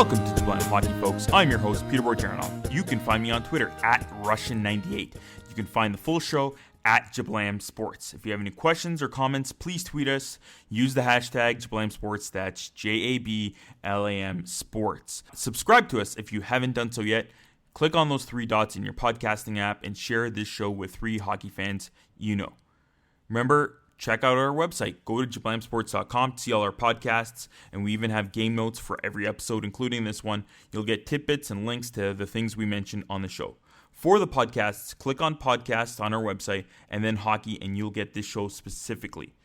Welcome to Giulia Hockey, folks. I'm your host, Peter Borgerno. You can find me on Twitter at Russian98. You can find the full show at Jablam Sports. If you have any questions or comments, please tweet us. Use the hashtag Jablam Sports. That's JABLAM Sports. Subscribe to us if you haven't done so yet. Click on those three dots in your podcasting app and share this show with 3 hockey fans you know. Remember, check out our website. Go to jablamsports.com to see all our podcasts, and we even have game notes for every episode, including this one. You'll get tidbits and links to the things we mentioned on the show. For the podcasts, click on podcasts on our website and then hockey, and you'll get this show specifically.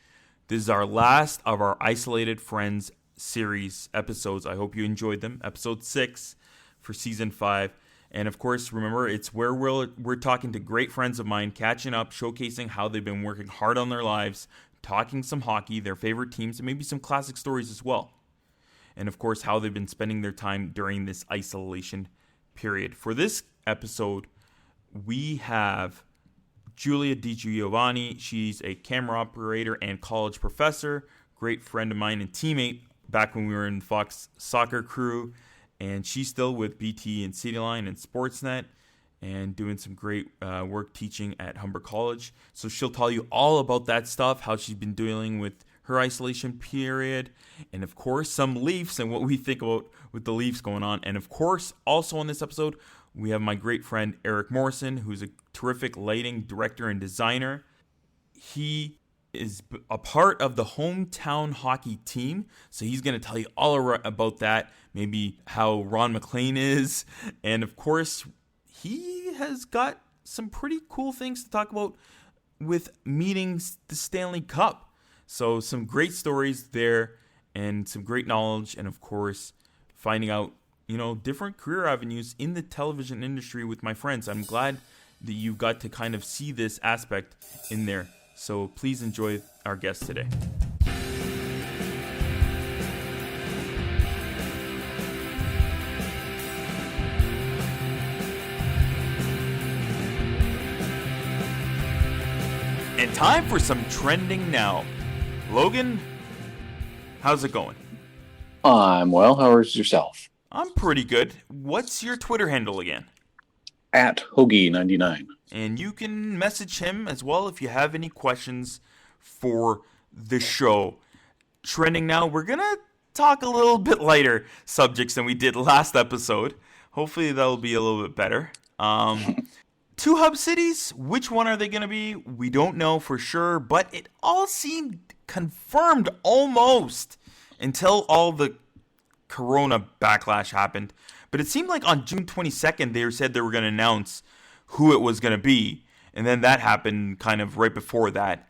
This is our last of our Isolated Friends series episodes. I hope you enjoyed them. Episode 6 for season 5. And of course, remember, it's where we're talking to great friends of mine, catching up, showcasing how they've been working hard on their lives, talking some hockey, their favorite teams, and maybe some classic stories as well. And of course, how they've been spending their time during this isolation period. For this episode, we have Giulia Di Giovanni. She's a camera operator and college professor, great friend of mine and teammate back when we were in Fox Soccer Crew. And she's still with BT and CityLine and Sportsnet and doing some great work teaching at Humber College. So she'll tell you all about that stuff, how she's been dealing with her isolation period, and of course, some Leafs and what we think about with the Leafs going on. And of course, also on this episode, we have my great friend Eric Morrison, who's a terrific lighting director and designer. He is a part of the hometown hockey team, so he's going to tell you all about that, maybe how Ron McLean is, and of course, he has got some pretty cool things to talk about with meeting the Stanley Cup. So some great stories there, and some great knowledge, and of course, finding out, different career avenues in the television industry with my friends. I'm glad that you got to kind of see this aspect in there. So please enjoy our guest today. And time for some trending now. Logan, how's it going? I'm well. How is yourself? I'm pretty good. What's your Twitter handle again? At Hoagie99. And you can message him as well if you have any questions for the show. Trending now, we're going to talk a little bit lighter subjects than we did last episode. Hopefully that'll be a little bit better. 2 hub cities, which one are they going to be? We don't know for sure, but it all seemed confirmed almost until all the corona backlash happened. But it seemed like on June 22nd, they said they were going to announce who it was going to be. And then that happened kind of right before that.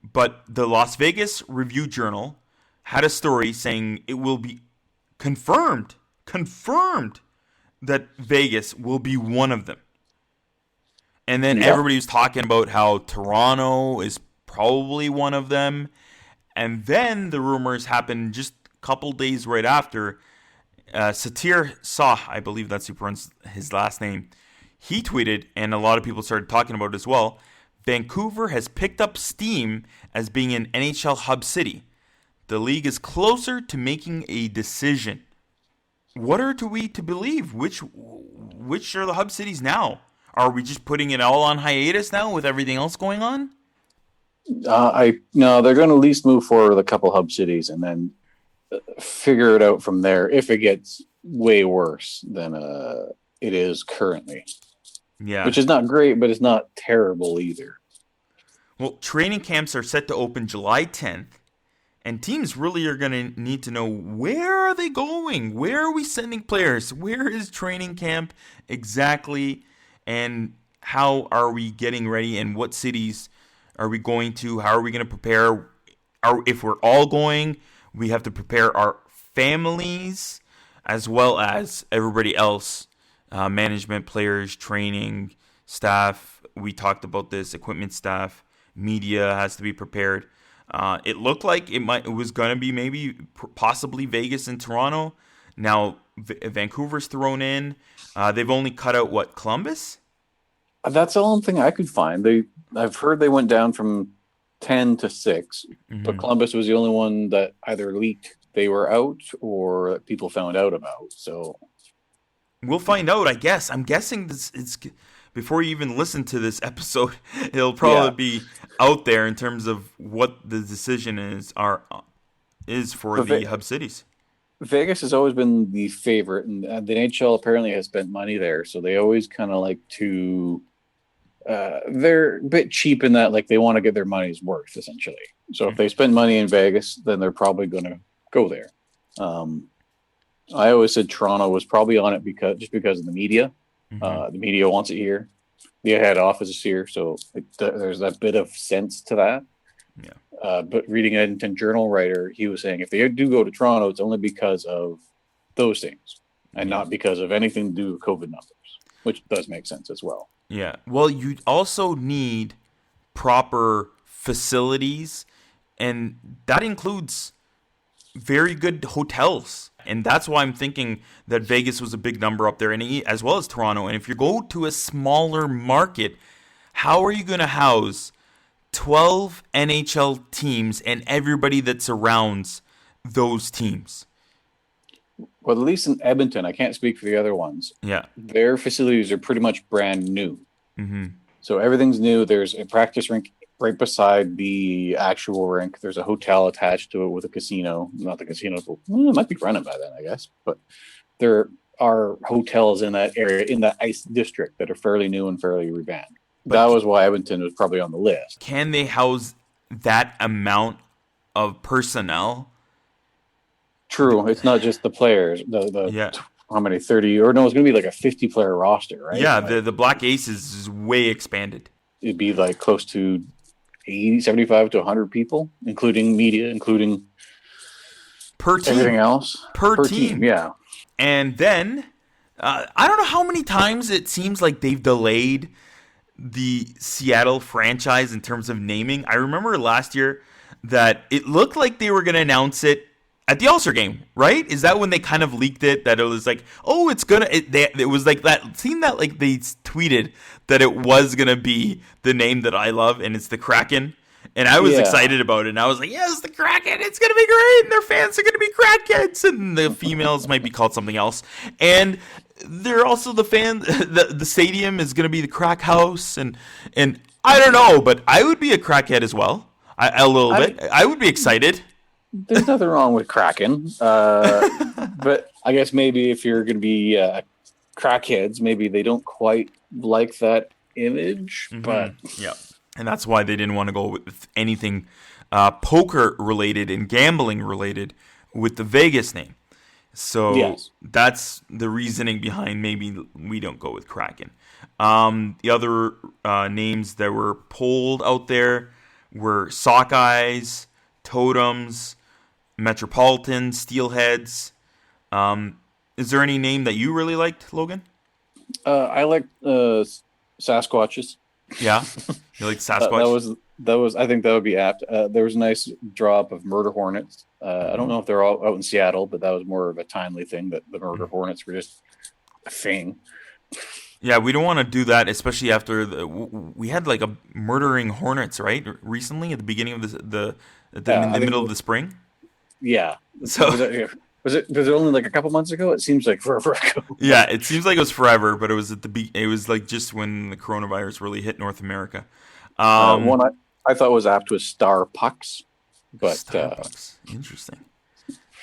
But the Las Vegas Review-Journal had a story saying it will be confirmed that Vegas will be one of them. And then everybody was talking about how Toronto is probably one of them. And then the rumors happened just a couple days right after. Satir Shah, I believe that's who pronounced his last name, he tweeted, and a lot of people started talking about it as well, Vancouver has picked up steam as being an NHL hub city. The league is closer to making a decision. What are we to believe? Which are the hub cities now? Are we just putting it all on hiatus now with everything else going on? No, they're going to at least move forward with a couple hub cities and then figure it out from there if it gets way worse than it is currently. Yeah. Which is not great, but it's not terrible either. Well, training camps are set to open July 10th, and teams really are going to need to know, where are they going? Where are we sending players? Where is training camp exactly? And how are we getting ready? And what cities are we going to? How are we going to prepare? If we're all going, we have to prepare our families as well as everybody else. Management, players, training, staff. We talked about this, equipment staff, media has to be prepared. It looked like it was going to be maybe possibly Vegas and Toronto. Now Vancouver's thrown in. They've only cut out Columbus? That's the only thing I could find. I've heard they went down from 10 to 6, but Columbus was the only one that either leaked they were out or people found out about. So we'll find out, I guess. I'm guessing it's before you even listen to this episode, it'll probably be out there in terms of what the decision is for the hub cities. Vegas has always been the favorite, and the NHL apparently has spent money there, so they always kind of like to. They're a bit cheap in that, like they want to get their money's worth, essentially. So if they spend money in Vegas, then they're probably going to go there. I always said Toronto was probably on it because of the media. The media wants it here. The head office is here, so there's that bit of sense to that. Yeah. But reading an Edmonton Journal writer, he was saying if they do go to Toronto, it's only because of those things and not because of anything to do with COVID numbers, which does make sense as well. Yeah. Well, you also need proper facilities, and that includes very good hotels. And that's why I'm thinking that Vegas was a big number up there, and as well as Toronto. And if you go to a smaller market, how are you going to house 12 NHL teams and everybody that surrounds those teams? Well, at least in Edmonton, I can't speak for the other ones. Yeah. Their facilities are pretty much brand new. So everything's new. There's a practice rink right beside the actual rink. There's a hotel attached to it with a casino. Not the casino. Well, it might be running by then, I guess. But there are hotels in that area, in that ice district, that are fairly new and fairly revamped. But that was why Edmonton was probably on the list. Can they house that amount of personnel? True. It's not just the players. How many? 30? Or no, it's going to be like a 50-player roster, right? Yeah, the Black Aces is way expanded. It'd be like close to 80, 75 to 100 people, including media, including per team. Everything else. Per team. Yeah. And then, I don't know how many times it seems like they've delayed the Seattle franchise in terms of naming. I remember last year that it looked like they were going to announce it at the All-Star game, right? Is that when they kind of leaked it? That it was like, oh, it's gonna. It was like that. Seemed that like they tweeted that it was gonna be the name that I love, and it's the Kraken. And I was excited about it. And I was like, yes, the Kraken. It's gonna be great. And their fans are gonna be crackheads, and the females might be called something else. And they're also the fan. The stadium is gonna be the Crack House, and I don't know, but I would be a crackhead as well. A little bit. I would be excited. There's nothing wrong with Kraken, but I guess maybe if you're going to be crackheads, maybe they don't quite like that image. But yeah, and that's why they didn't want to go with anything poker related and gambling related with the Vegas name. So that's the reasoning behind maybe we don't go with Kraken. The other names that were pulled out there were Sockeyes, Totems, Metropolitan, Steelheads. Is there any name that you really liked, Logan? I like Sasquatches. Yeah, you like Sasquatch? that was. I think that would be apt. There was a nice drop of Murder Hornets. I don't know if they're all out in Seattle, but that was more of a timely thing. That the Murder Hornets were just a thing. Yeah, we don't want to do that, especially after we had like a murdering hornets, right? Recently, at the beginning of in the middle of the spring. Yeah. So was it only like a couple months ago? It seems like forever ago. Yeah, it seems like it was forever, but it was it was like just when the coronavirus really hit North America. One I thought was apt was Star Pucks, but Star Pucks. Interesting.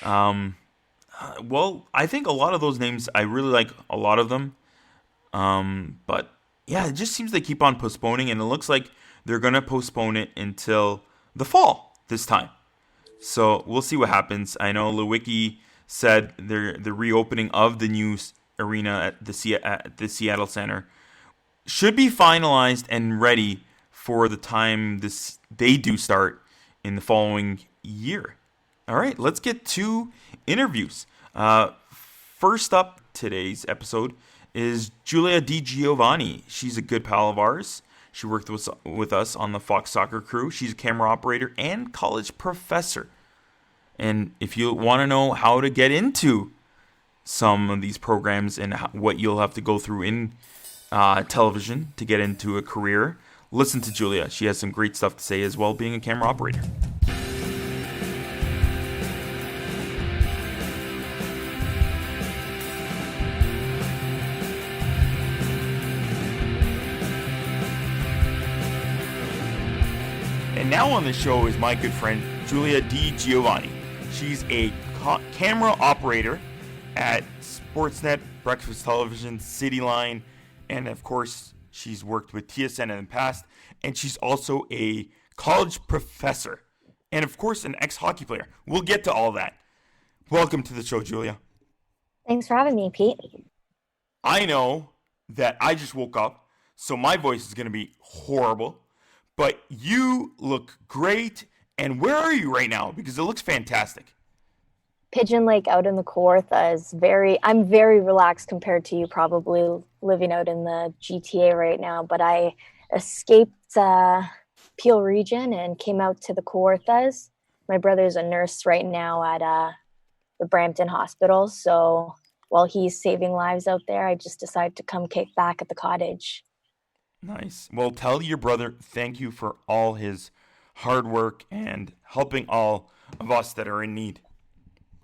Well, I think a lot of those names I really like a lot of them. But yeah, it just seems they keep on postponing, and it looks like they're gonna postpone it until the fall this time. So we'll see what happens. I know Lewicki said the reopening of the new arena at the Seattle Center should be finalized and ready for the time they do start in the following year. All right, let's get to interviews. First up, today's episode is Giulia Di Giovanni. She's a good pal of ours. She worked with us on the Fox Soccer crew. She's a camera operator and college professor. And if you want to know how to get into some of these programs and what you'll have to go through in television to get into a career, listen to Giulia. She has some great stuff to say as well, being a camera operator. now on the show is my good friend Giulia di Giovanni. She's a camera operator at Sportsnet, Breakfast Television, Cityline, and of course she's worked with TSN in the past, and she's also a college professor and of course an ex-hockey player. We'll get to all that. Welcome to the show, Giulia. Thanks for having me, Pete. I know that I just woke up, so my voice is going to be horrible, but you look great. And where are you right now? Because it looks fantastic. Pigeon Lake out in the Kawartha is I'm very relaxed compared to you probably living out in the GTA right now, but I escaped Peel region and came out to the Kawarthas. My brother's a nurse right now at the Brampton Hospital, so while he's saving lives out there, I just decided to come kick back at the cottage. Nice. Well, tell your brother thank you for all his hard work and helping all of us that are in need.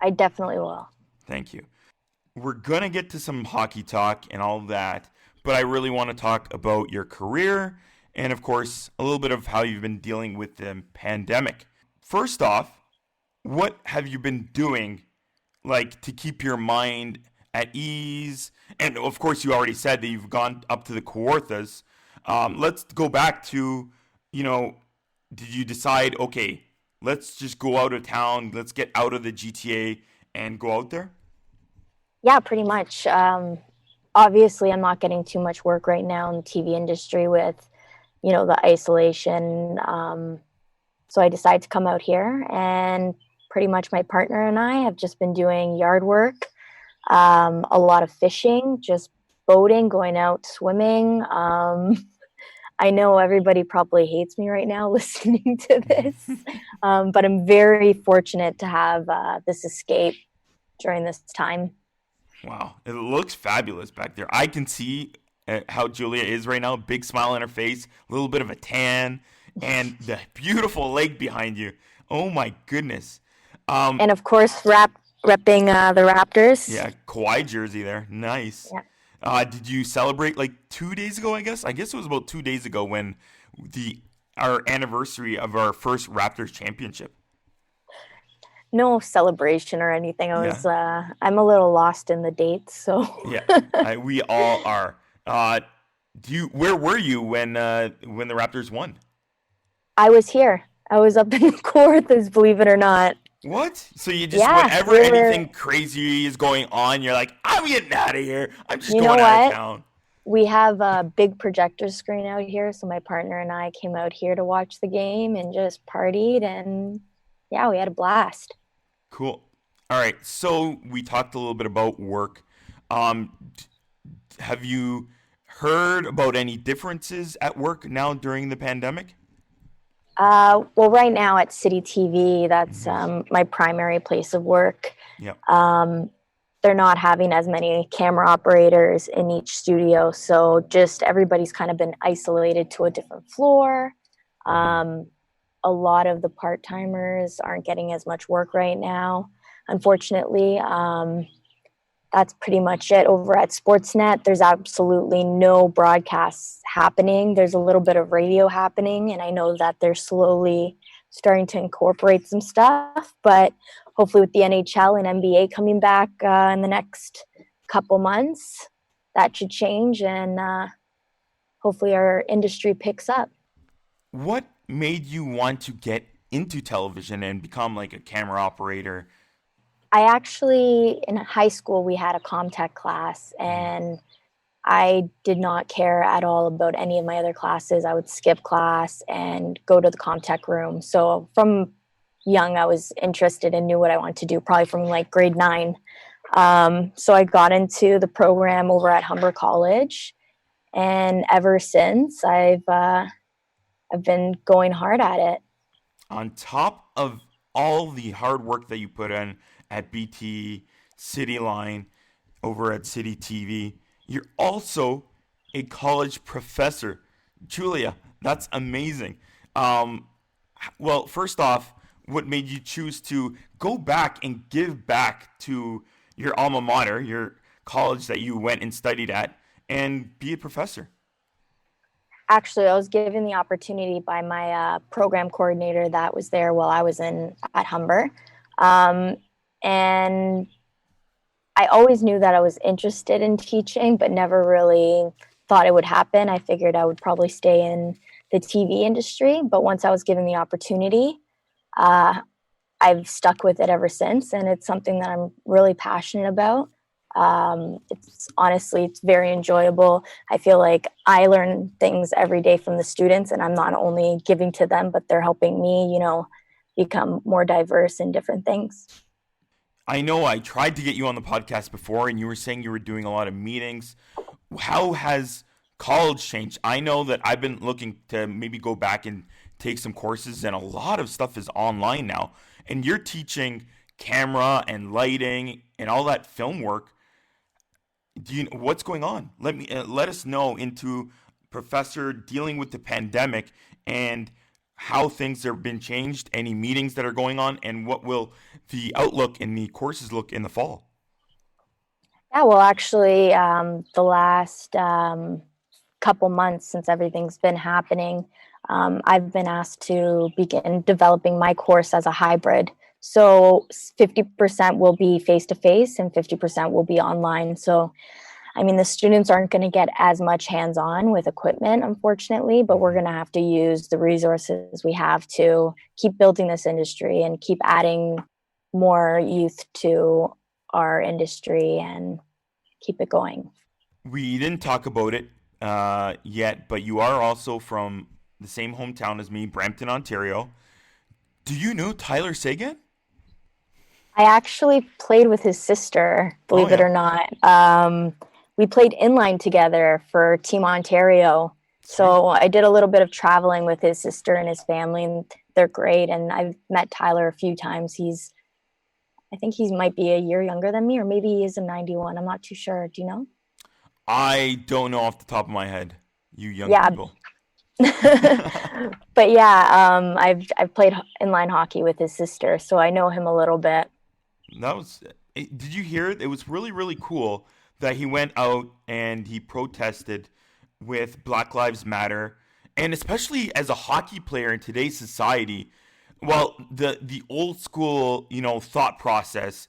I definitely will. Thank you. We're going to get to some hockey talk and all that, but I really want to talk about your career and, of course, a little bit of how you've been dealing with the pandemic. First off, what have you been doing, like, to keep your mind at ease? And, of course, you already said that you've gone up to the Kawarthas. Let's go back to, did you decide, okay, let's just go out of town, let's get out of the GTA and go out there? Yeah, pretty much. Obviously, I'm not getting too much work right now in the TV industry with, the isolation. So I decided to come out here, and pretty much my partner and I have just been doing yard work, a lot of fishing, just boating, going out swimming. I know everybody probably hates me right now listening to this, but I'm very fortunate to have this escape during this time. Wow, it looks fabulous back there. I can see how Giulia is right now, big smile on her face, a little bit of a tan, and the beautiful lake behind you. Oh my goodness. And of course, repping the Raptors. Yeah, Kawhi jersey there. Nice. Yeah. Did you celebrate like 2 days ago, I guess? I guess it was about 2 days ago when our anniversary of our first Raptors championship. No celebration or anything. I'm a little lost in the dates, so. Yeah, we all are. Where were you when the Raptors won? I was here. I was up in the Kawarthas, believe it or not. What? So you just, whenever anything crazy is going on, you're like, I'm getting out of here. I'm just going out of town. We have a big projector screen out here, so my partner and I came out here to watch the game and just partied, and yeah, we had a blast. Cool. All right, so we talked a little bit about work. Have you heard about any differences at work now during the pandemic? Well, right now at City TV, that's my primary place of work. Yep. They're not having as many camera operators in each studio, so just everybody's kind of been isolated to a different floor. A lot of the part-timers aren't getting as much work right now, unfortunately. That's pretty much it. Over at Sportsnet, there's absolutely no broadcasts happening. There's a little bit of radio happening, and I know that they're slowly starting to incorporate some stuff, but hopefully with the NHL and NBA coming back in the next couple months, that should change, and hopefully our industry picks up. What made you want to get into television and become like a camera operator? I actually, in high school, we had a Comtech class, and I did not care at all about any of my other classes. I would skip class and go to the Comtech room. So from young, I was interested and knew what I wanted to do, probably from like grade 9. So I got into the program over at Humber College, and ever since, I've been going hard at it. On top of all the hard work that you put in at BT, Cityline, over at City TV, you're also a college professor. Giulia, that's amazing. Well, first off, what made you choose to go back and give back to your alma mater, your college that you went and studied at, and be a professor? Actually, I was given the opportunity by my program coordinator that was there while I was at Humber. And I always knew that I was interested in teaching, but never really thought it would happen. I figured I would probably stay in the TV industry. But once I was given the opportunity, I've stuck with it ever since. And it's something that I'm really passionate about. It's very enjoyable. I feel like I learn things every day from the students, and I'm not only giving to them, but they're helping me, become more diverse in different things. I know I tried to get you on the podcast before, and you were saying you were doing a lot of meetings. How has college changed? I know that I've been looking to maybe go back and take some courses, and a lot of stuff is online now. And you're teaching camera and lighting and all that film work. What's going on? Let us know into Professor dealing with the pandemic and how things have been changed, any meetings that are going on, and what will the outlook in the courses look in the fall? Yeah, well, actually, the last couple months since everything's been happening, I've been asked to begin developing my course as a hybrid. So 50% will be face-to-face and 50% will be online. So I mean, the students aren't going to get as much hands-on with equipment, unfortunately, but we're going to have to use the resources we have to keep building this industry and keep adding more youth to our industry and keep it going. We didn't talk about it yet, but you are also from the same hometown as me, Brampton, Ontario. Do you know Tyler Seguin? I actually played with his sister, believe it or not. We played inline together for Team Ontario. So I did a little bit of traveling with his sister and his family, and they're great. And I've met Tyler a few times. I think he might be a year younger than me, or maybe he is a 91. I'm not too sure. Do you know? I don't know off the top of my head, you young people. But yeah, I've played inline hockey with his sister, so I know him a little bit. Did you hear it? It was really, really cool that he went out and he protested with Black Lives Matter, and especially as a hockey player in today's society, well, the old school, thought process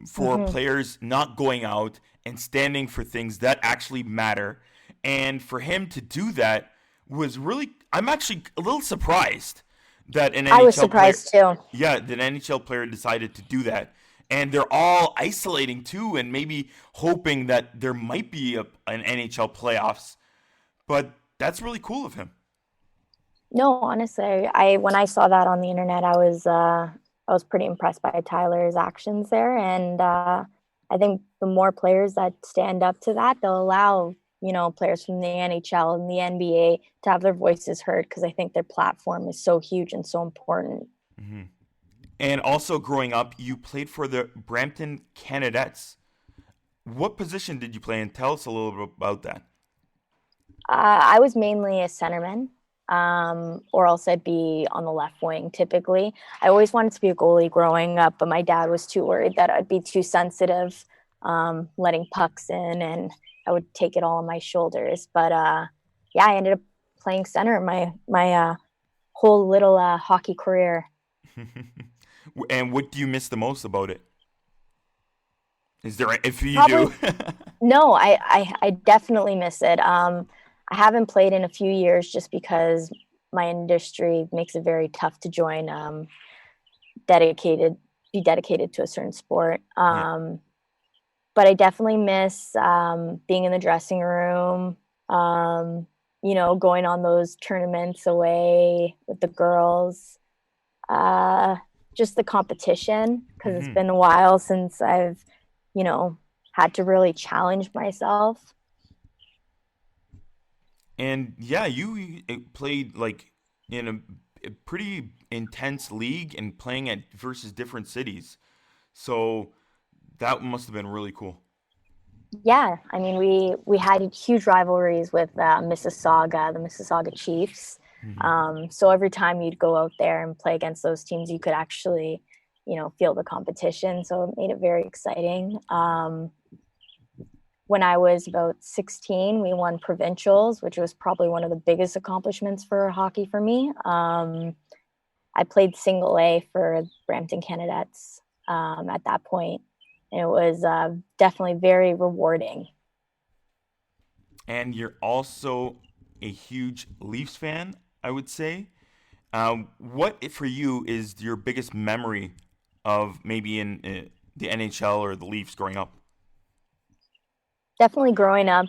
for players not going out and standing for things that actually matter, and for him to do that was really, I'm actually a little surprised that an NHL I was surprised too. Yeah, that an NHL player decided to do that. And they're all isolating too, and maybe hoping that there might be an NHL playoffs. But that's really cool of him. No, honestly, when I saw that on the internet, I was pretty impressed by Tyler's actions there, and I think the more players that stand up to that, they'll allow players from the NHL and the NBA to have their voices heard, because I think their platform is so huge and so important. Mm-hmm. And also growing up, you played for the Brampton Canadettes. What position did you play? And tell us a little bit about that. I was mainly a centerman, or else I'd be on the left wing typically. I always wanted to be a goalie growing up, but my dad was too worried that I'd be too sensitive, letting pucks in, and I would take it all on my shoulders. But yeah, I ended up playing center my whole little hockey career. And what do you miss the most about it? Is there, if you Probably, do? No, I definitely miss it. I haven't played in a few years just because my industry makes it very tough to join, be dedicated to a certain sport. But I definitely miss being in the dressing room, going on those tournaments away with the girls. Just the competition, because it's been a while since I've, had to really challenge myself. And yeah, you played like in a pretty intense league and playing at versus different cities. So that must have been really cool. Yeah, I mean, we had huge rivalries with the Mississauga Chiefs. So every time you'd go out there and play against those teams, you could actually, feel the competition. So it made it very exciting. when I was about 16, we won provincials, which was probably one of the biggest accomplishments for hockey for me. I played single A for Brampton Canadettes at that point. And it was definitely very rewarding. And you're also a huge Leafs fan, I would say. What for you is your biggest memory of maybe in the NHL or the Leafs growing up? Definitely growing up,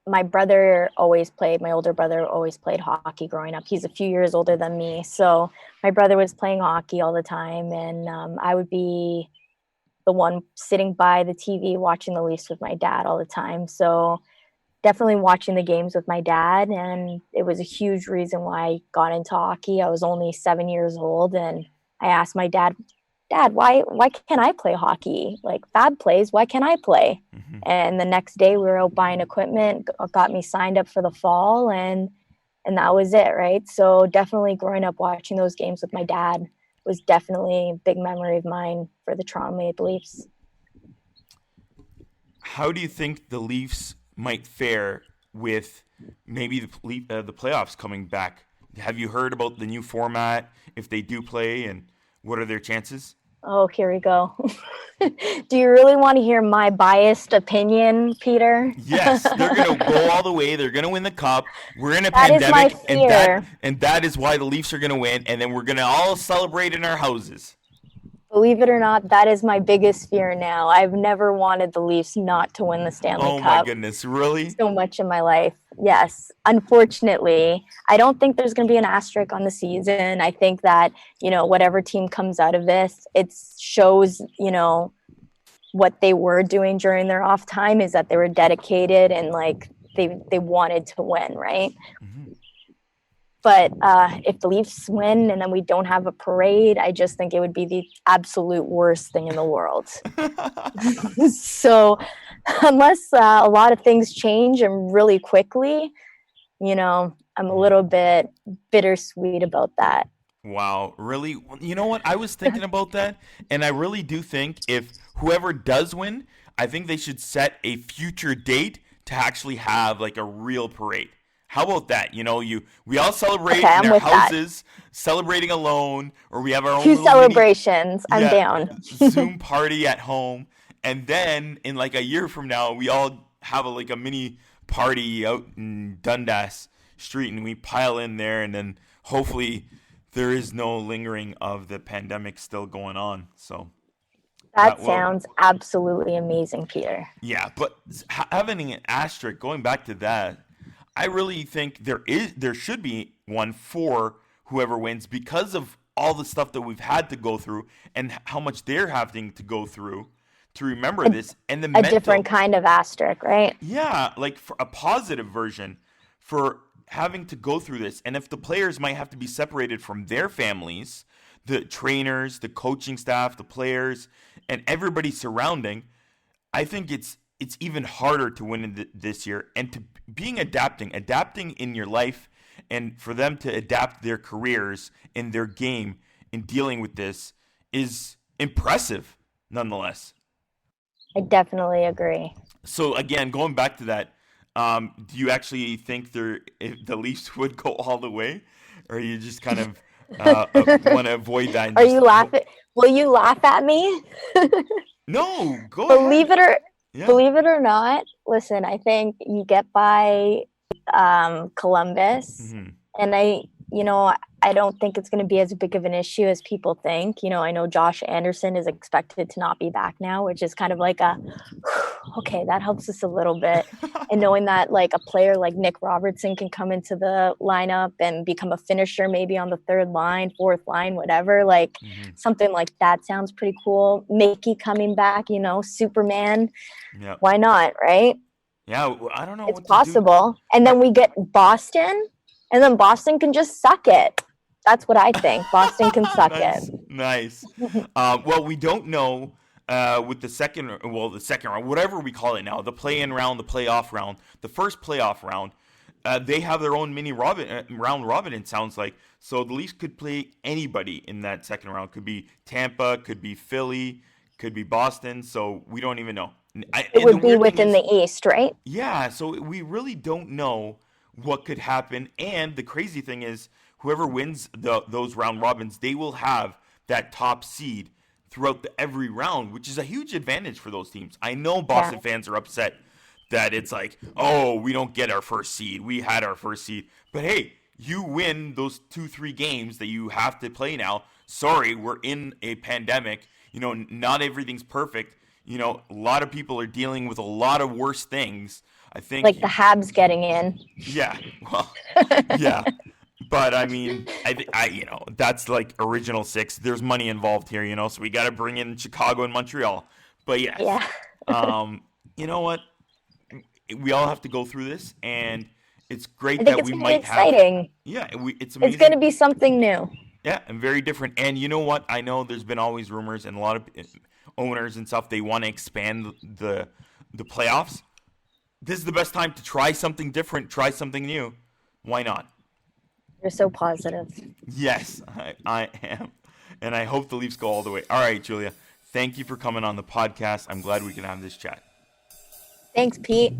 my brother always played, my older brother always played hockey growing up. He's a few years older than me. So my brother was playing hockey all the time, and I would be the one sitting by the TV watching the Leafs with my dad all the time. So definitely watching the games with my dad, and it was a huge reason why I got into hockey. I was only 7 years old, and I asked my dad, why can't I play hockey? Like, Fab plays, why can't I play? Mm-hmm. And the next day we were out buying equipment, got me signed up for the fall, and that was it, right? So definitely growing up watching those games with my dad was definitely a big memory of mine for the Toronto Maple Leafs. How do you think the Leafs might fare with maybe the playoffs coming back? Have you heard about the new format, if they do play, and what are their chances? Oh, here we go. Do you really want to hear my biased opinion, Peter? Yes, they're going to go all the way. They're going to win the cup. We're in a that pandemic, is my fear. and that is why the Leafs are going to win, and then we're going to all celebrate in our houses. Believe it or not, that is my biggest fear now. I've never wanted the Leafs not to win the Stanley Cup. Oh my goodness, really? So much in my life. Yes. Unfortunately, I don't think there's going to be an asterisk on the season. I think that, whatever team comes out of this, it shows, what they were doing during their off time is that they were dedicated and like they wanted to win, right? Mm-hmm. But if the Leafs win and then we don't have a parade, I just think it would be the absolute worst thing in the world. So unless a lot of things change and really quickly, I'm a little bit bittersweet about that. Wow, really? You know what? I was thinking about that, and I really do think if whoever does win, I think they should set a future date to actually have like a real parade. How about that? We all celebrate in our houses, celebrating alone, or we have our own 2 celebrations. I'm down. Zoom party at home, and then in like a year from now, we all have a mini party out in Dundas Street, and we pile in there, and then hopefully there is no lingering of the pandemic still going on. So that sounds absolutely amazing, Peter. Yeah, but having an asterisk, going back to that, I really think there should be one for whoever wins because of all the stuff that we've had to go through and how much they're having to go through to remember this. And a different kind of asterisk, right? Yeah, like for a positive version for having to go through this. And if the players might have to be separated from their families, the trainers, the coaching staff, the players, and everybody surrounding, I think it's even harder to win this year, and to adapting in your life, and for them to adapt their careers in their game in dealing with this is impressive nonetheless. I definitely agree. So again, going back to that, do you actually think the Leafs would go all the way, or you just kind of want to avoid that? Are you laughing? Will you laugh at me? No, go Believe ahead. Believe it or not, listen, I think you get by Columbus, mm-hmm. and I don't think it's going to be as big of an issue as people think. I know Josh Anderson is expected to not be back now, which is kind of like okay, that helps us a little bit. And knowing that like a player like Nick Robertson can come into the lineup and become a finisher maybe on the 3rd line, 4th line, whatever, like mm-hmm. something like that sounds pretty cool. Mickey coming back, Superman. Yep. Why not, right? Yeah, I don't know. It's possible. And then we get Boston, and then Boston can just suck it. That's what I think. Boston can suck it. Nice. Well, we don't know with the second round, whatever we call it now, the play-in round, the playoff round, the first playoff round. They have their own mini round robin, it sounds like. So the Leafs could play anybody in that second round. Could be Tampa, could be Philly, could be Boston. So we don't even know. It would be within the East, right? Yeah, so we really don't know what could happen. And the crazy thing is, whoever wins those round robins, they will have that top seed throughout every round, which is a huge advantage for those teams. I know Boston fans are upset that it's like, oh, we don't get our first seed. We had our first seed. But hey, you win those 2-3 games that you have to play now. Sorry, we're in a pandemic. Not everything's perfect. A lot of people are dealing with a lot of worse things. I think like the Habs getting in. Yeah, well, yeah. But I mean, I that's like original six. There's money involved here, so we got to bring in Chicago and Montreal. But yes, you know what? We all have to go through this, and it's great that we might have. Exciting. Yeah, it's amazing. It's going to be something new. Yeah, and very different. And you know what? I know there's been always rumors, and a lot of owners and stuff, they want to expand the playoffs. This is the best time to try something different, try something new. Why not? You're so positive. Yes, I am. And I hope the Leafs go all the way. All right, Giulia, thank you for coming on the podcast. I'm glad we can have this chat. Thanks, Pete.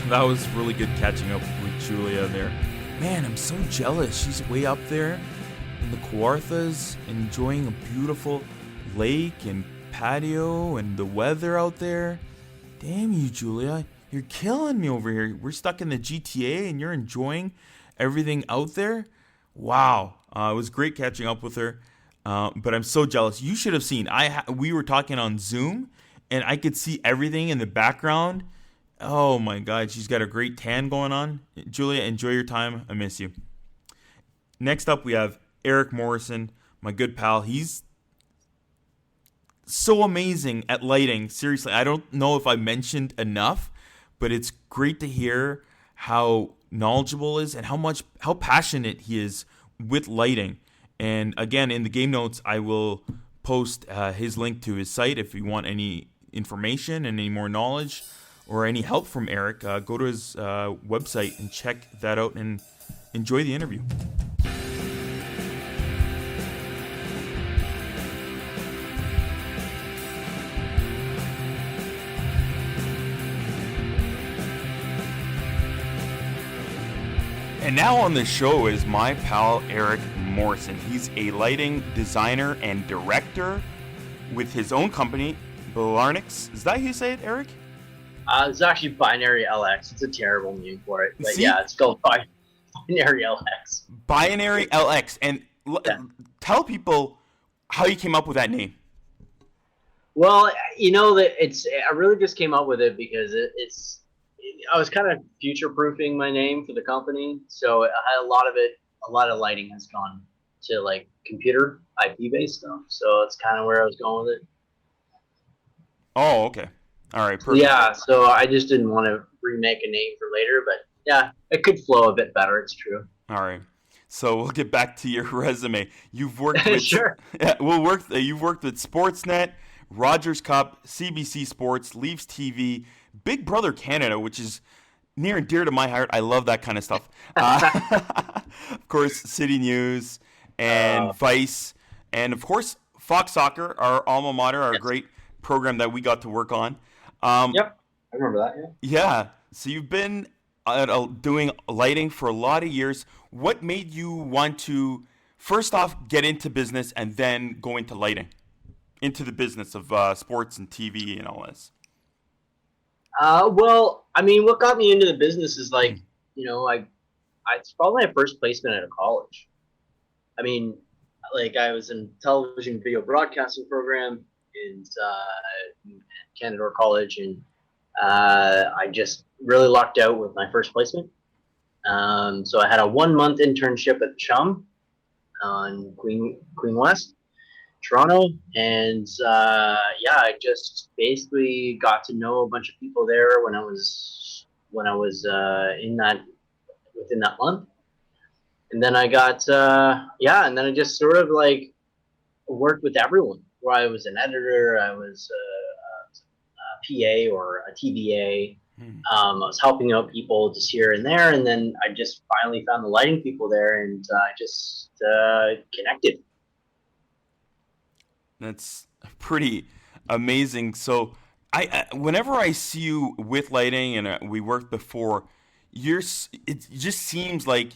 That was really good catching up with Giulia there. Man, I'm so jealous. She's way up there in the Kawarthas, enjoying a beautiful lake and patio and the weather out there. Damn you, Giulia. You're killing me over here. We're stuck in the GTA and you're enjoying everything out there. Wow. It was great catching up with her. But I'm so jealous. You should have seen. We were talking on Zoom and I could see everything in the background. Oh my God, she's got a great tan going on. Giulia, enjoy your time. I miss you. Next up, we have Eric Morrison, my good pal. He's so amazing at lighting. Seriously, I don't know if I mentioned enough, but it's great to hear how knowledgeable he is and how passionate he is with lighting. And again, in the game notes, I will post his link to his site if you want any information and any more knowledge or any help from Eric. Go to his website and check that out and enjoy the interview. And now on the show is my pal Eric Morrison. He's a lighting designer and director with his own company, Blarnix. Is that how you say it, Eric? It's actually Binary LX. It's a terrible name for it. But See? yeah, it's called Binary LX. Binary LX. And tell people how you came up with that name. Well, I really just came up with it because I was kind of future-proofing my name for the company. So I had a lot of lighting has gone to like computer IP-based stuff. So it's kind of where I was going with it. Oh, okay. All right, perfect. Yeah, so I just didn't want to remake a name for later, but yeah, it could flow a bit better. It's true. All right, so we'll get back to your resume. You've worked with Sure. You've worked with Sportsnet, Rogers Cup, CBC Sports, Leafs TV, Big Brother Canada, which is near and dear to my heart. I love that kind of stuff. Of course, City News and Vice, and of course Fox Soccer, our alma mater, our great program that we got to work on. Yep, I remember that. Yeah. So you've been doing lighting for a lot of years. What made you want to, first off, get into business and then go into lighting, into the business of sports and TV and all this? Well, I mean, what got me into the business is like, it's probably my first placement at a college. I mean, like I was in television video broadcasting program in Canadore College, and I just really lucked out with my first placement. So I had a 1-month internship at Chum on Queen West, Toronto, and I just basically got to know a bunch of people there when I was within that month, and then I got and then I just sort of like worked with everyone. Where I was an editor, I was a PA or a TVA, I was helping out people just here and there, and then I just finally found the lighting people there, and just connected. That's pretty amazing. So I whenever I see you with lighting, and we worked before, it just seems like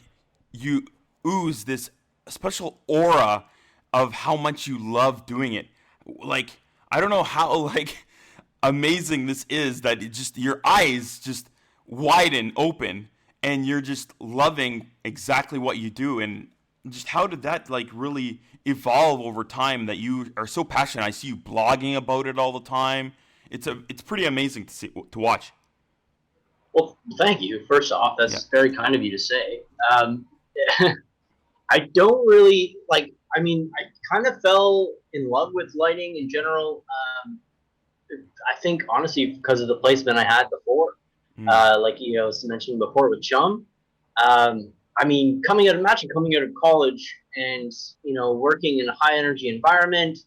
you ooze this special aura of how much you love doing it. Like, I don't know how like amazing this is, that it just, your eyes just widen open and you're just loving exactly what you do. And just how did that like really evolve over time, that you are so passionate? I see you blogging about it all the time. It's pretty amazing to watch. Well, thank you. First off, that's very kind of you to say. I don't really like. I mean, I kind of fell in love with lighting in general. I think honestly because of the placement I had before, like I was mentioning before with Chum. I mean, coming out of college and working in a high energy environment,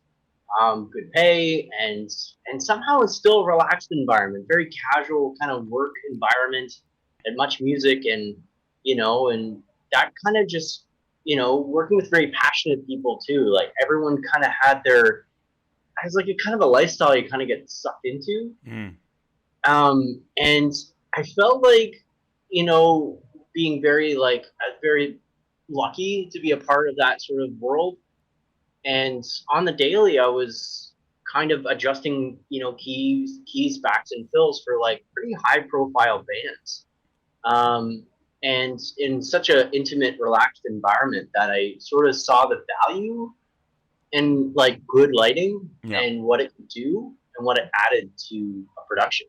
good pay, and somehow it's still a relaxed environment, very casual kind of work environment, and much music, and and that kind of just working with very passionate people too. Like everyone kind of had their, it's like a kind of a lifestyle you kind of get sucked into. And I felt like being very very lucky to be a part of that sort of world. And on the daily, I was kind of adjusting, keys, backs, and fills for like pretty high profile bands. And in such an intimate, relaxed environment that I sort of saw the value in like good lighting and what it could do and what it added to a production.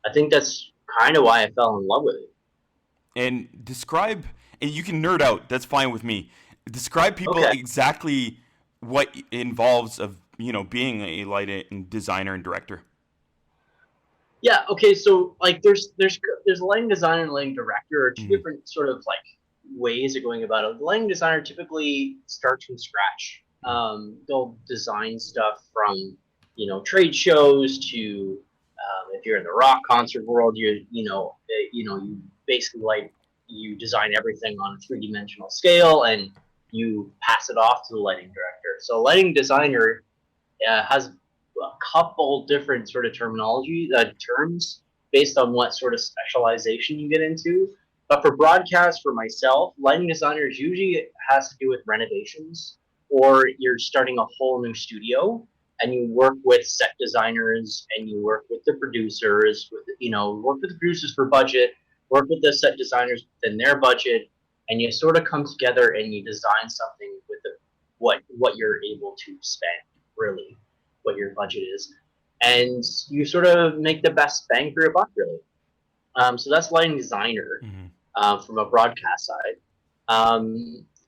I think that's kind of why I fell in love with it. And describe, and you can nerd out, that's fine with me. Describe people exactly what it involves of being a lighting designer and director. Yeah. Okay. So like, there's a lighting designer and lighting director, are two different sort of like ways of going about it. The lighting designer typically starts from scratch. They'll design stuff from trade shows to if you're in the rock concert world, you basically you design everything on a 3-dimensional scale and you pass it off to the lighting director. So lighting designer has a couple different sort of terms based on what sort of specialization you get into. But for broadcast, for myself, lighting designers usually has to do with renovations, or you're starting a whole new studio and you work with set designers and you work with the producers, work with the producers for budget, work with the set designers within their budget, and you sort of come together and you design something with what you're able to spend, really, what your budget is. And you sort of make the best bang for your buck, really. So that's lighting designer from a broadcast side.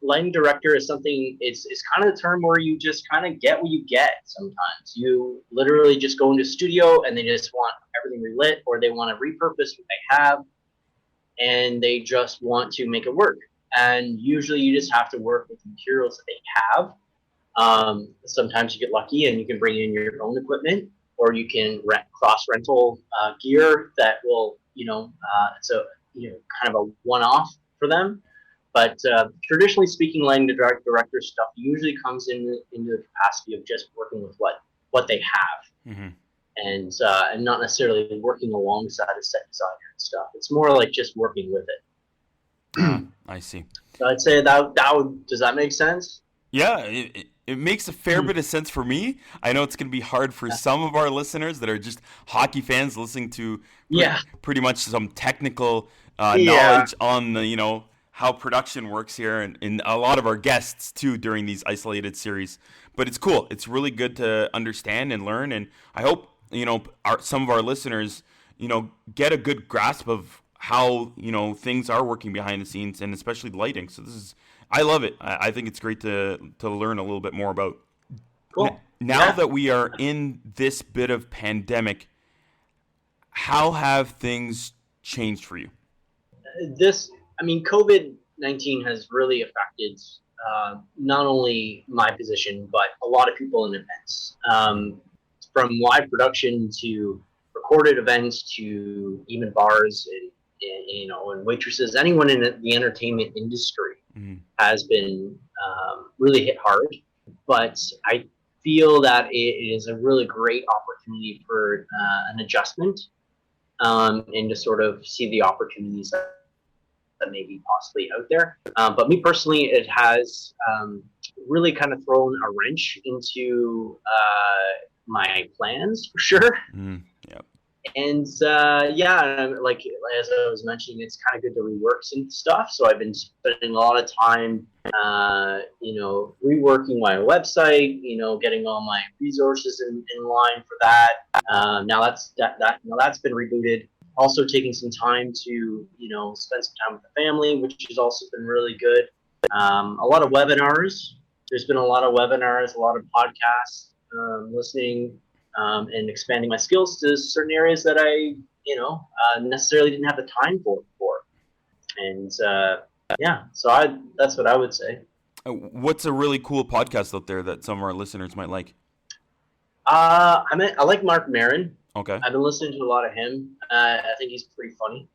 Lighting director is something, it's kind of the term where you just kind of get what you get sometimes. You literally just go into a studio and they just want everything relit, or they want to repurpose what they have and they just want to make it work. And usually you just have to work with the materials that they have. Sometimes you get lucky and you can bring in your own equipment, or you can cross-rental gear that will, it's a kind of a one-off for them. But traditionally speaking, lighting director stuff usually comes into the capacity of just working with what they have, and not necessarily working alongside a set designer and stuff. It's more like just working with it. I see. So I'd say that would, does that make sense? Yeah, it makes a fair bit of sense for me. I know it's going to be hard for some of our listeners that are just hockey fans listening to pretty much some technical knowledge on the, how production works here, and a lot of our guests too during these isolated series. But it's cool. It's really good to understand and learn, and I hope some of our listeners get a good grasp of how things are working behind the scenes, and especially lighting. So I love it. I think it's great to learn a little bit more about. Cool. Now that we are in this bit of pandemic, how have things changed for you? COVID-19 has really affected not only my position, but a lot of people in events. From live production to recorded events to even bars and waitresses, anyone in the entertainment industry has been really hit hard. But I feel that it is a really great opportunity for an adjustment and to sort of see the opportunities that may be possibly out there. But me personally, it has really kind of thrown a wrench into my plans for sure. Yep. And like as I was mentioning, it's kind of good to rework some stuff. So I've been spending a lot of time, reworking my website, getting all my resources in line for that. Now that's been rebooted. Also taking some time to, spend some time with the family, which has also been really good. A lot of webinars. There's been a lot of webinars, a lot of podcasts, listening, and expanding my skills to certain areas that I, necessarily didn't have the time for before. And so that's what I would say. What's a really cool podcast out there that some of our listeners might like? I like Mark Maron. Okay. I've been listening to a lot of him. I think he's pretty funny.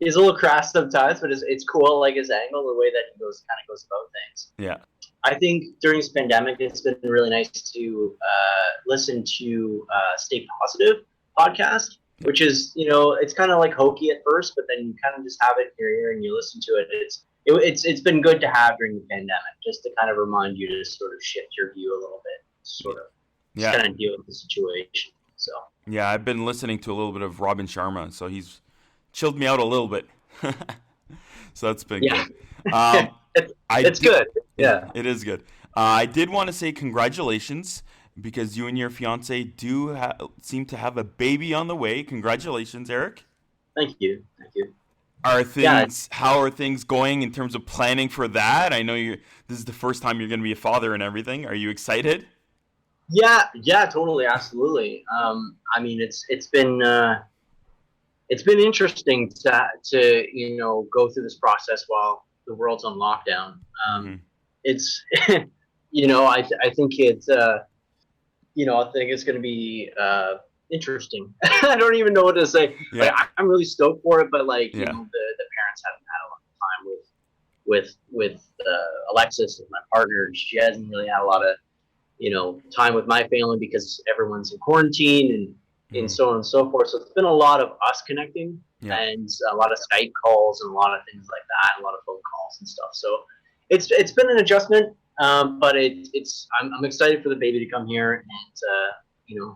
He's a little crass sometimes, but it's cool. I like his angle, the way that he goes about things. Yeah. I think during this pandemic, it's been really nice to listen to Stay Positive podcast, which is, it's kind of like hokey at first, but then you kind of just have it in your ear and you listen to it. It's been good to have during the pandemic, just to kind of remind you to sort of shift your view a little bit, just kind of deal with the situation. So yeah, I've been listening to a little bit of Robin Sharma, so he's chilled me out a little bit. So that's been good. It's good. Yeah, it is good. I did want to say congratulations, because you and your fiance do seem to have a baby on the way. Congratulations, Eric. Thank you. How are things going in terms of planning for that? I know this is the first time you're going to be a father and everything. Are you excited? Yeah, totally, absolutely. I mean, it's been interesting to go through this process while the world's on lockdown. It's I think it's going to be interesting. I don't even know what to say. Yeah. Like, I'm really stoked for it, but the parents haven't had a lot of time with Alexis, my partner. She hasn't really had a lot of time with my family because everyone's in quarantine and so on and so forth. So it's been a lot of us connecting and a lot of Skype calls and a lot of things like that, and a lot of phone calls and stuff. So it's been an adjustment, but I'm excited for the baby to come here and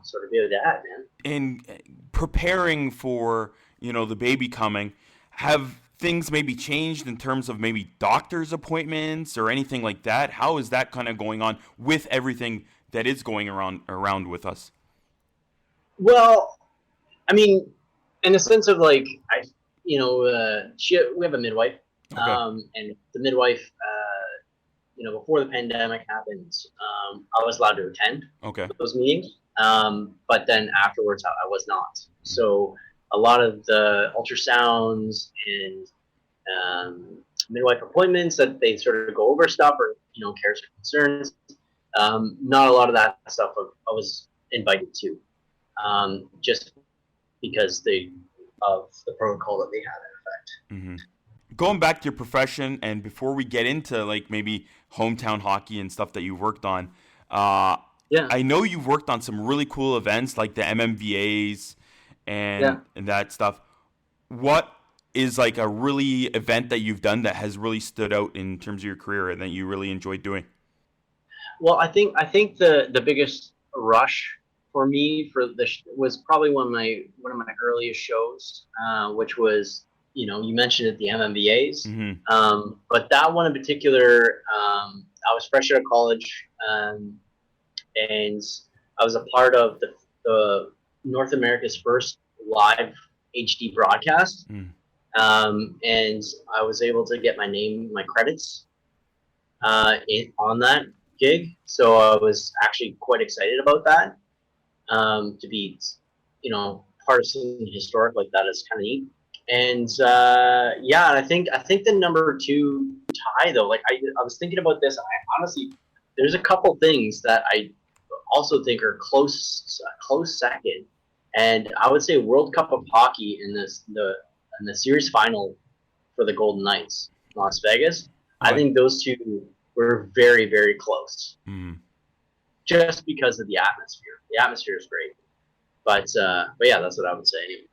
sort of be a dad, man. And preparing for the baby coming, have things maybe changed in terms of maybe doctor's appointments or anything like that? How is that kind of going on with everything that is going around with us? Well, I mean, in the sense of we have a midwife, and the midwife, before the pandemic happened, I was allowed to attend those meetings, but then afterwards I was not. So a lot of the ultrasounds and midwife appointments that they sort of go over stuff or cares or concerns, not a lot of that stuff I was invited to. Just because of the protocol that they had in effect. Mm-hmm. Going back to your profession, and before we get into maybe hometown hockey and stuff that you've worked on, I know you've worked on some really cool events like the MMVAs and that stuff. What is a really event that you've done that has really stood out in terms of your career and that you really enjoyed doing? Well, I think the biggest rush for me was probably one of my earliest shows, which was you mentioned it, the MMVAs. Mm-hmm. But that one in particular, I was fresh out of college, and I was a part of the North America's first live HD broadcast, and I was able to get my credits on that gig. So I was actually quite excited about that. To be, part of something historic like that is kind of neat. And I think the number 2 tie though, I was thinking about this. I honestly, there's a couple things that I also think are close second, And I would say World Cup of Hockey in the series final for the Golden Knights, Las Vegas. Right. I think those two were very, very close. Mm. Just because of the atmosphere. The atmosphere is great. But yeah, that's what I would say anyway.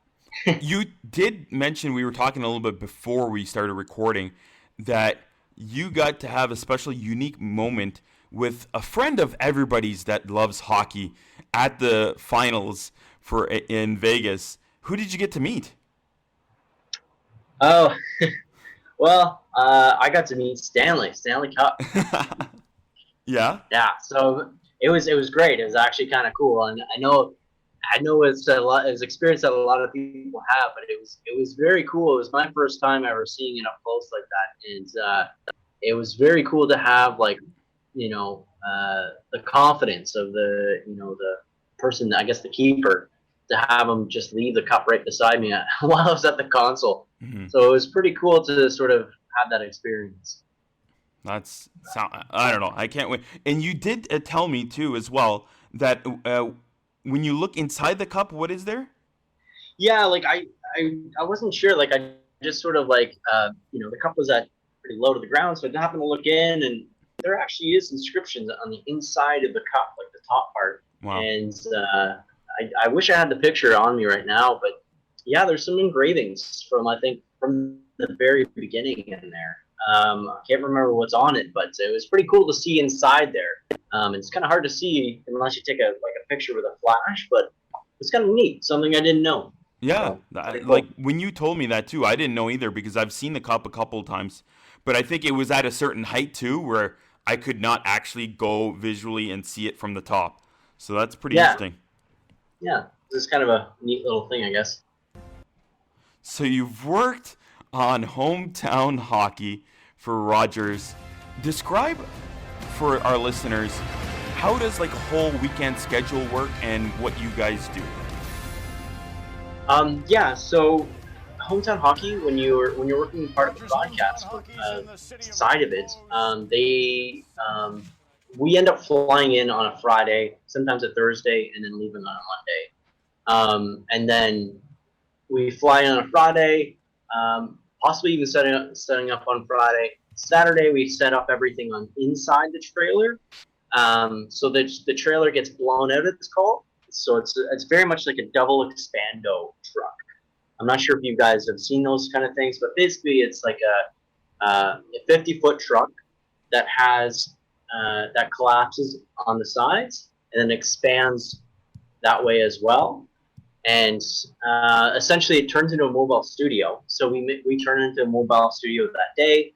You did mention, we were talking a little bit before we started recording, that you got to have a special unique moment with a friend of everybody's that loves hockey at the finals in Vegas. Who did you get to meet? Oh, well, I got to meet Stanley Cup. Yeah? Yeah, so it was great. It was actually kind of cool, and I know it's it's experience that a lot of people have, but it was very cool. It was my first time ever seeing it up close like that, and it was very cool to have the confidence of the person, I guess the keeper, to have him just leave the cup right beside me while I was at the console. Mm-hmm. So it was pretty cool to sort of have that experience. I don't know. I can't wait. And you did tell me too as well that when you look inside the cup, what is there? Yeah, like I wasn't sure. Like I just sort of the cup was at pretty low to the ground, so I happened to look in, and there actually is inscriptions on the inside of the cup, like the top part. Wow. And I wish I had the picture on me right now, but yeah, there's some engravings from the very beginning in there. I can't remember what's on it, but it was pretty cool to see inside there. It's kind of hard to see unless you take a picture with a flash, but it's kind of neat. Something I didn't know. Yeah, So, like when you told me that too, I didn't know either because I've seen the cup a couple of times, but I think it was at a certain height too where I could not actually go visually and see it from the top. So that's pretty interesting. Yeah, this is kind of a neat little thing, I guess. So you've worked on hometown hockey for Rogers. Describe for our listeners, how does like a whole weekend schedule work and what you guys do? Yeah, so hometown hockey, when you're working part of the broadcast side of it, we end up flying in on a Friday, sometimes a Thursday, and then leaving on a Monday. And then we fly in on a Friday, possibly even setting up on Friday. Saturday, we set up everything on inside the trailer, so that the trailer gets blown out, it's called. So it's very much like a double expando truck. I'm not sure if you guys have seen those kind of things, but basically it's like a 50-foot truck that has that collapses on the sides and then expands that way as well. And essentially it turns into a mobile studio. So we turn it into a mobile studio that day.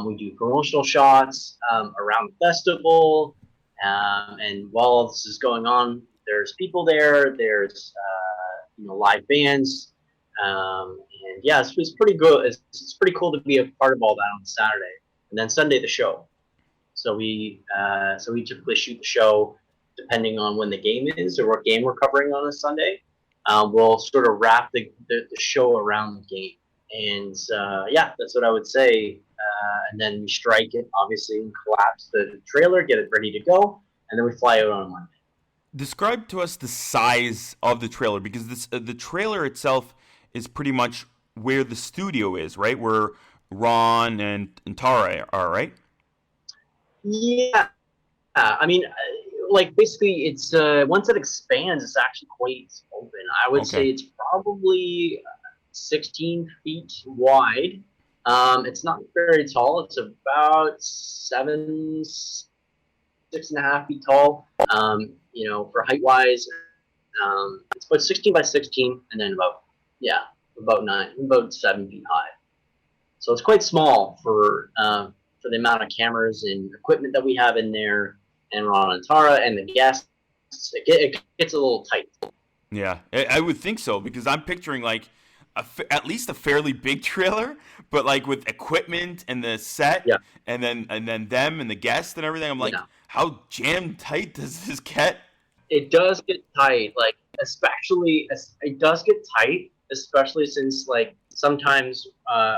We do promotional shots around the festival. And while this is going on, there's people there. There's live bands. And yeah, it's pretty good. It's pretty cool to be a part of all that on Saturday. And then Sunday, the show. So we typically shoot the show depending on when the game is or what game we're covering on a Sunday. We'll sort of wrap the show around the game. And yeah, that's what I would say. And then we strike it, obviously, and collapse the trailer, get it ready to go, and then we fly out on Monday. Describe to us the size of the trailer, because the trailer itself is pretty much where the studio is, right? Where Ron and Tara are, right? Yeah. I mean, like basically, it's once it expands, it's actually quite open. I would say it's probably 16 feet wide. It's not very tall. It's about 6.5 feet tall. For height wise, it's about 16 by 16, and then about 7 feet high. So it's quite small for the amount of cameras and equipment that we have in there, and Ron and Tara and the guests. It gets a little tight. Yeah, I would think so, because I'm picturing like at least a fairly big trailer, but like with equipment and the set, and then them and the guests and everything. I'm like, how jam tight does this get? It does get tight, especially since like sometimes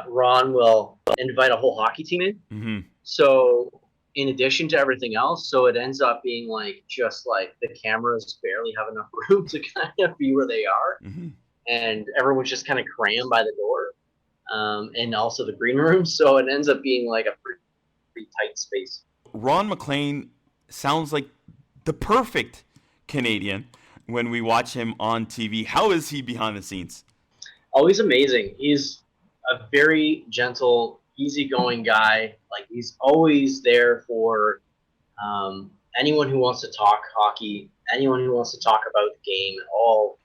Ron will invite a whole hockey team in. Mm-hmm. So in addition to everything else. So it ends up being like just like the cameras barely have enough room to kind of be where they are. Mm-hmm. And everyone's just kind of crammed by the door, and also the green room. So it ends up being like a pretty tight space. Ron MacLean sounds like the perfect Canadian when we watch him on TV. How is he behind the scenes? Oh, he's amazing. He's a very gentle, easygoing guy. Like, he's always there for anyone who wants to talk hockey, anyone who wants to talk about the game at all.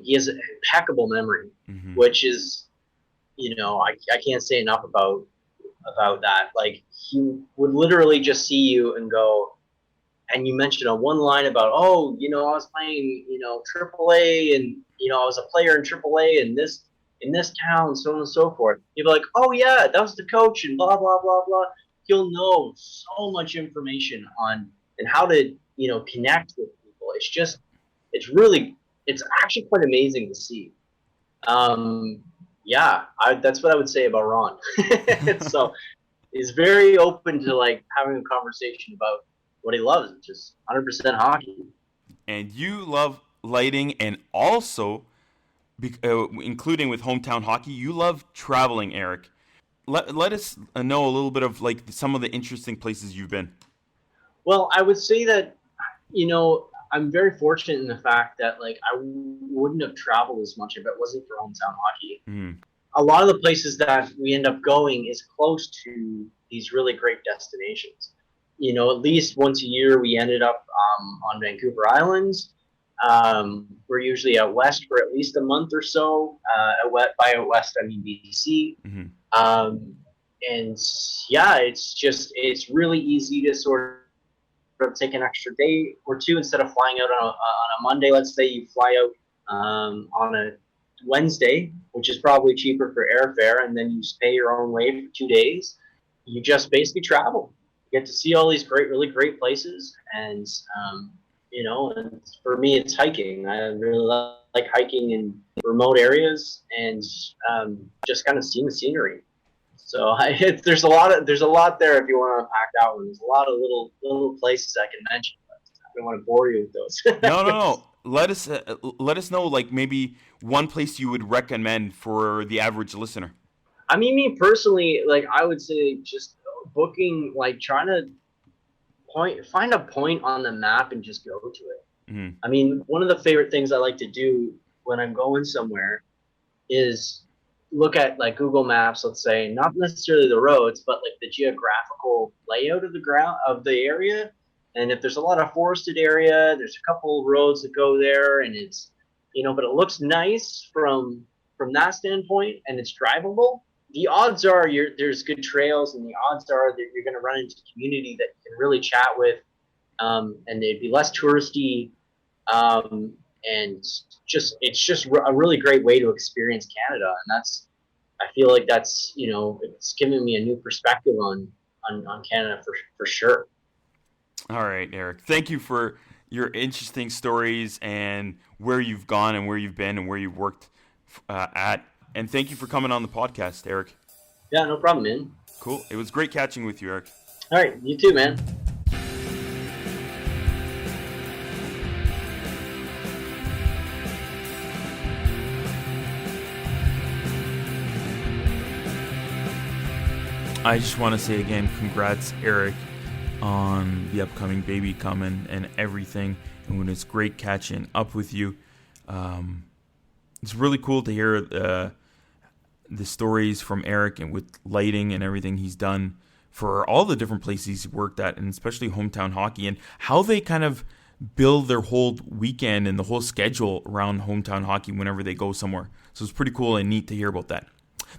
He has an impeccable memory, Mm-hmm. which is, I can't say enough about that. Like, he would literally just see you and go, and you mentioned one line about, I was playing, AAA, and I was a player in AAA in this town, so on and so forth. You'd be like, oh yeah, that was the coach, and blah blah blah blah. He'll know so much information on and how to connect with people. It's actually quite amazing to see. That's what I would say about Ron. So he's very open to like having a conversation about what he loves, which is 100% hockey. And you love lighting, and also, including with hometown hockey, you love traveling, Eric. Let us know a little bit of like some of the interesting places you've been. Well, I would say that, I'm very fortunate in the fact that like I wouldn't have traveled as much if it wasn't for hometown hockey. Mm. A lot of the places that we end up going is close to these really great destinations. At least once a year we ended up on Vancouver Islands. We're usually out west for at least a month or so. By out west, I mean BC. Mm-hmm. And yeah, it's really easy to sort of take an extra day or two instead of flying out on a Monday. Let's say you fly out on a Wednesday, which is probably cheaper for airfare, and then you just pay your own way for 2 days. You just basically travel. You get to see all these really great places, and and for me, it's hiking. I really like hiking in remote areas and just kind of seeing the scenery. So there's a lot there if you want to unpack that one. There's a lot of little places I can mention, but I don't want to bore you with those. No. Let us know like maybe one place you would recommend for the average listener. I mean, me personally, like I would say just booking, like trying to find a point on the map and just go to it. Mm-hmm. I mean, one of the favorite things I like to do when I'm going somewhere is look at like Google Maps, let's say, not necessarily the roads, but like the geographical layout of the area. And if there's a lot of forested area, there's a couple of roads that go there, and it's but it looks nice from that standpoint, and it's drivable. The odds are there's good trails, and the odds are that you're going to run into a community that you can really chat with, and they'd be less touristy, and it's just a really great way to experience Canada, and I feel like that's it's given me a new perspective on Canada for sure. All right, Eric. Thank you for your interesting stories and where you've gone and where you've been and where you've worked at. And thank you for coming on the podcast, Eric. Yeah, no problem, man. Cool. It was great catching with you, Eric. All right, you too, man. I just want to say again, congrats, Eric, on the upcoming baby coming and everything. And when it's great catching up with you. It's really cool to hear the stories from Eric and with lighting and everything he's done for all the different places he's worked at, and especially hometown hockey, and how they kind of build their whole weekend and the whole schedule around hometown hockey whenever they go somewhere. So it's pretty cool and neat to hear about that.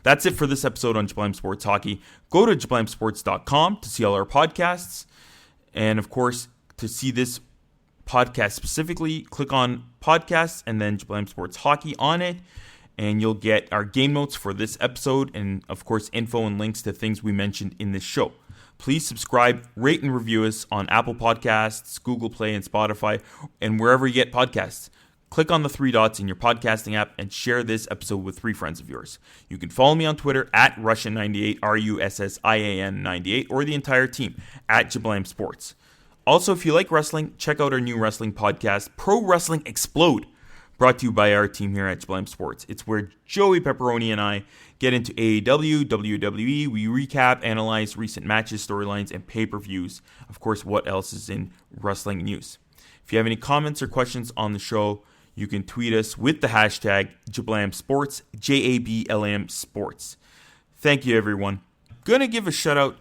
That's it for this episode on Giulia Sports Hockey. Go to GiuliaSports.com to see all our podcasts. And of course, to see this podcast specifically, click on podcasts and then Giulia Sports Hockey on it. And you'll get our game notes for this episode and, of course, info and links to things we mentioned in this show. Please subscribe, rate, and review us on Apple Podcasts, Google Play, and Spotify, and wherever you get podcasts. Click on the 3 dots in your podcasting app and share this episode with 3 friends of yours. You can follow me on Twitter at Russian98, RUSSIAN98, or the entire team at Giulia Sports. Also, if you like wrestling, check out our new wrestling podcast, Pro Wrestling Explode, brought to you by our team here at Giulia Sports. It's where Joey Pepperoni and I get into AEW, WWE, we recap, analyze recent matches, storylines, and pay-per-views. Of course, what else is in wrestling news. If you have any comments or questions on the show, you can tweet us with the hashtag Jablam Sports, JABLM Sports. Thank you, everyone. Gonna give a shout out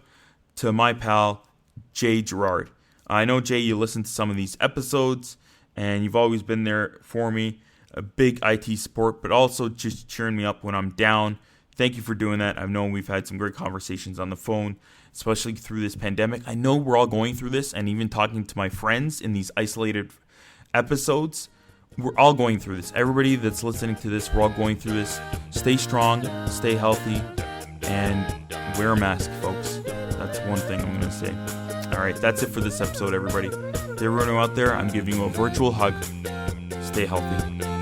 to my pal, Jay Gerard. I know, Jay, you listen to some of these episodes, and you've always been there for me. A big IT support, but also just cheering me up when I'm down. Thank you for doing that. I've known we've had some great conversations on the phone, especially through this pandemic. I know we're all going through this, and even talking to my friends in these isolated episodes, we're all going through this. Everybody that's listening to this, we're all going through this. Stay strong, stay healthy, and wear a mask, folks. That's one thing I'm going to say. All right, that's it for this episode, everybody. To everyone out there, I'm giving you a virtual hug. Stay healthy.